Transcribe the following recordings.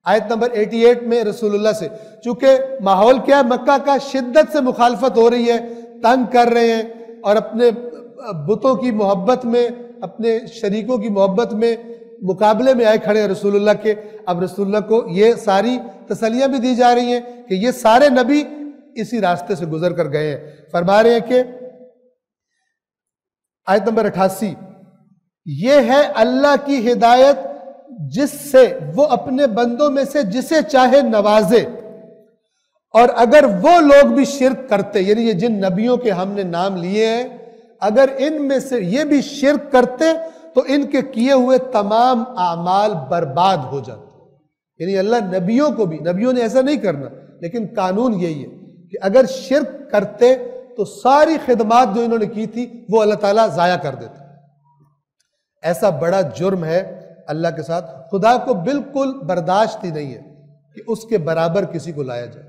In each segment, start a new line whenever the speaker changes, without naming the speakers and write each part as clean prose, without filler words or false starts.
آیت نمبر 88 میں رسول اللہ سے، چونکہ ماحول کیا ہے، مکہ کا شدت سے مخالفت ہو رہی ہے، تنگ کر رہے ہیں، اور اپنے بتوں کی محبت میں، اپنے شریکوں کی محبت میں مقابلے میں آئے کھڑے ہیں رسول اللہ کے۔ اب رسول اللہ کو یہ ساری تسلیاں بھی دی جا رہی ہیں کہ یہ سارے نبی اسی راستے سے گزر کر گئے ہیں۔ فرما رہے ہیں کہ آیت نمبر 88، یہ ہے اللہ کی ہدایت جس سے وہ اپنے بندوں میں سے جسے چاہے نوازے، اور اگر وہ لوگ بھی شرک کرتے، یعنی یہ جن نبیوں کے ہم نے نام لیے ہیں، اگر ان میں سے یہ بھی شرک کرتے تو ان کے کیے ہوئے تمام اعمال برباد ہو جاتے۔ یعنی اللہ نبیوں کو بھی، نبیوں نے ایسا نہیں کرنا، لیکن قانون یہی ہے کہ اگر شرک کرتے تو ساری خدمات جو انہوں نے کی تھی وہ اللہ تعالیٰ ضائع کر دیتے۔ ایسا بڑا جرم ہے اللہ کے ساتھ، خدا کو بالکل برداشت ہی نہیں ہے کہ اس کے برابر کسی کو لایا جائے۔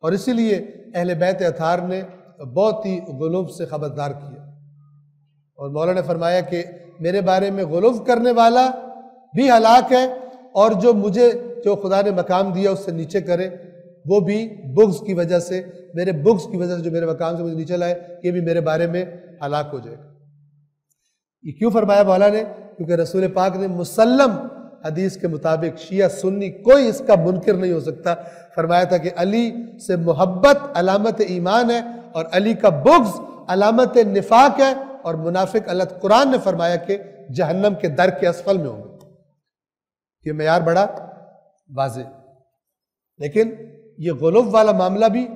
اور اسی لیے اہل بیت اطہار نے بہت ہی غلو سے خبردار کیا، اور مولا نے فرمایا کہ میرے بارے میں غلو کرنے والا بھی ہلاک ہے، اور جو خدا نے مقام دیا اس سے نیچے کرے وہ بھی بغض کی وجہ سے، میرے بغض کی وجہ سے جو میرے مقام سے مجھے نیچے لائے، یہ بھی میرے بارے میں ہلاک ہو جائے گا۔ یہ کیوں فرمایا مولا نے؟ کیونکہ رسول پاک نے مسلم حدیث کے مطابق شیعہ سنی کوئی اس کا منکر نہیں ہو سکتا، فرمایا تھا کہ علی سے محبت علامت ایمان ہے، اور علی کا بغض علامت نفاق ہے، اور منافق اللہ قرآن نے فرمایا کہ جہنم کے در کے اسفل میں ہوں گے۔ یہ معیار بڑا واضح، لیکن یہ غلو والا معاملہ بھی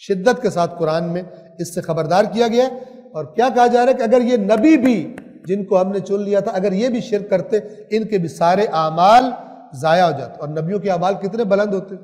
شدت کے ساتھ قرآن میں اس سے خبردار کیا گیا ہے۔ اور کیا کہا جا رہا ہے کہ اگر یہ نبی بھی جن کو ہم نے چن لیا تھا، اگر یہ بھی شرک کرتے، ان کے بھی سارے اعمال ضائع ہو جاتے۔ اور نبیوں کے اعمال کتنے بلند ہوتے